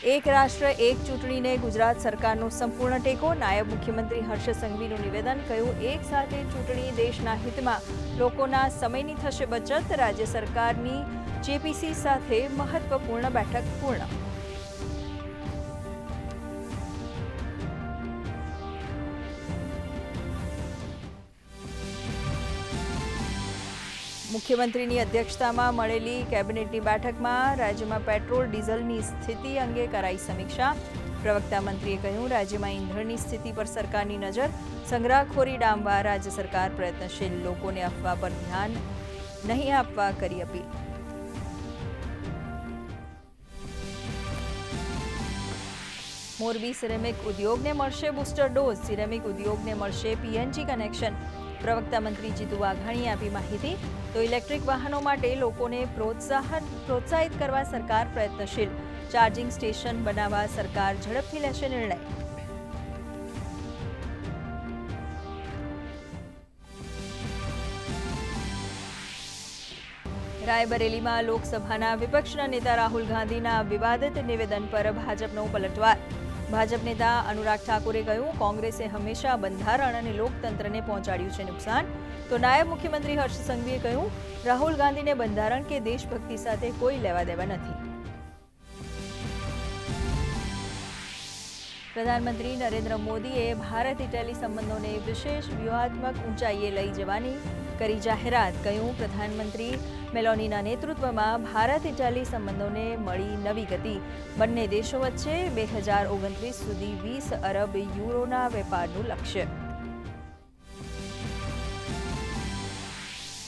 એક રાષ્ટ્ર એક ચૂંટણીને ગુજરાત સરકારનો સંપૂર્ણ ટેકો. નાયબ મુખ્યમંત્રી હર્ષ સંઘવીનું નિવેદન. કહ્યું, એક સાથે ચૂંટણી દેશના હિતમાં, લોકોના સમયની થશે બચત. રાજ્ય સરકારની જેપીસી સાથે મહત્વપૂર્ણ બેઠક પૂર્ણ. મુખ્યમંત્રીની અધ્યક્ષતામાં મળેલી કેબિનેટની બેઠકમાં રાજ્યમાં પેટ્રોલ ડીઝલની સ્થિતિ અંગે કરાઈ સમીક્ષા. પ્રવક્તા મંત્રીએ કહ્યું, રાજ્યમાં ઈંધણની સ્થિતિ પર સરકારની નજર. સંગ્રહખોરી ડામવા રાજ્ય સરકાર પ્રયત્નશીલ. લોકોને અફવા પર ધ્યાન નહીં આપવા કરી અપીલ. મોરબી સિરેમિક ઉદ્યોગને મળશે બુસ્ટર ડોઝ. સિરેમિક ઉદ્યોગને મળશે પીએનજી કનેક્શન. પ્રવક્તા મંત્રી જીતુ વાઘાણીએ આપી માહિતી. તો ઇલેક્ટ્રિક વાહનો માટે લોકોને પ્રોત્સાહિત કરવા સરકાર પ્રયત્નશીલ. ચાર્જિંગ સ્ટેશન બનાવવા સરકાર ઝડપથી લેશે નિર્ણય. રાયબરેલીમાં લોકસભાના વિપક્ષના નેતા રાહુલ ગાંધીના વિવાદિત નિવેદન પર ભાજપનો પલટવાર. ભાજપ નેતા અનુરાગ ઠાકુરે કહ્યું, કોંગ્રેસે હંમેશા બંધારણ અને લોકતંત્રને પહોંચાડ્યું છે નુકસાન. તો નાયબ મુખ્યમંત્રી હર્ષ સંઘવીએ કહ્યું, રાહુલ ગાંધીને બંધારણ કે દેશભક્તિ સાથે કોઈ લેવા દેવા નથી. પ્રધાનમંત્રી નરેન્દ્ર મોદીએ ભારત ઇટાલી સંબંધોને વિશેષ વ્યૂહાત્મક ઊંચાઈએ લઈ જવાની કરી જાહેરાત. કહ્યું, પ્રધાનમંત્રી મેલોનીના નેતૃત્વમાં ભારત ઇટાલી સંબંધોને મળી નવી ગતિ. બંને દેશો વચ્ચે 2029 સુધી 20 અરબ યુરોના વેપારનું લક્ષ્ય.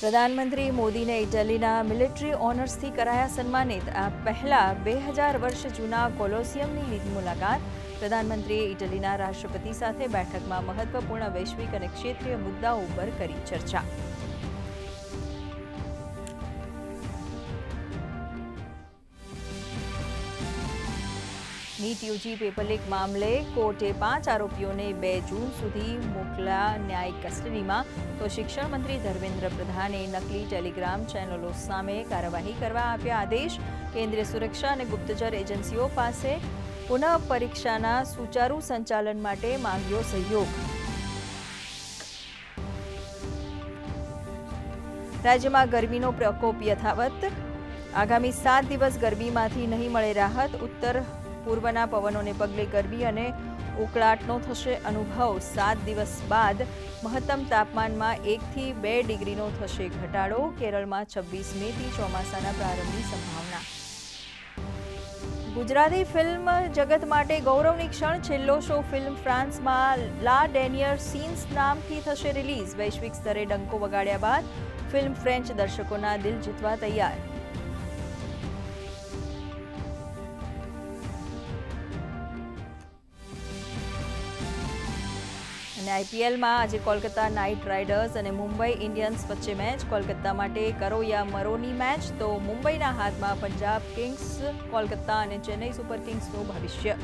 પ્રધાનમંત્રી મોદીને ઇટાલીના મિલિટરી ઓનર્સથી કરાયા સન્માનિત. આ પહેલા 2000 વર્ષ જૂના કોલોસિયમની લીધી મુલાકાત. પ્રધાનમંત્રીએ ઇટાલીના રાષ્ટ્રપતિ સાથે બેઠકમાં મહત્વપૂર્ણ વૈશ્વિક અને ક્ષેત્રીય મુદ્દાઓ પર કરી ચર્ચા. નીટ યુજી પેપર લીક મામલે કોર્ટે 5 આરોપીઓને 2 જૂન સુધી મોકલ્યા ન્યાયિક કસ્ટડીમાં. તો શિક્ષણ મંત્રી ધર્મેન્દ્ર પ્રધાને નકલી ટેલિગ્રામ ચેનલો સામે કાર્યવાહી કરવા આપ્યા આદેશ. કેન્દ્રીય સુરક્ષા અને ગુપ્તચર એજન્સીઓ પાસે પુનઃ પરીક્ષાના સુચારુ સંચાલન માટે માંગ્યો સહયોગ. રાજ્યમાં ગરમીનો પ્રકોપ યથાવત. આગામી 7 દિવસ ગરમીમાંથી નહીં મળે રાહત. ઉત્તર પૂર્વના પવનોને પગલે ગરમી અને ઉકળાટનો થશે અનુભવ. 7 દિવસ બાદ મહત્તમ તાપમાનમાં 1 થી 2 ડિગ્રીનો થશે ઘટાડો. કેરળમાં 26 મેથી ચોમાસાના પ્રારંભની સંભાવના. ગુજરાતી ફિલ્મ જગત માટે ગૌરવની ક્ષણ. છેલ્લો શો ફિલ્મ ફ્રાન્સમાં લા ડેનિયર સીન્સ નામથી થશે રિલીઝ. વૈશ્વિક સ્તરે ડંકો વગાડ્યા બાદ ફિલ્મ ફ્રેન્ચ દર્શકોના દિલ જીતવા તૈયાર. અને આઈપીએલમાં આજે કોલકાતા નાઇટ રાઇડર્સ અને મુંબઈ ઇન્ડિયન્સ વચ્ચે મેચ. કોલકાતા માટે કરો યા મરોની મેચ. તો મુંબઈના હાથમાં પંજાબ કિંગ્સ, કોલકાતા અને ચેન્નઈ સુપર કિંગ્સનું ભવિષ્ય.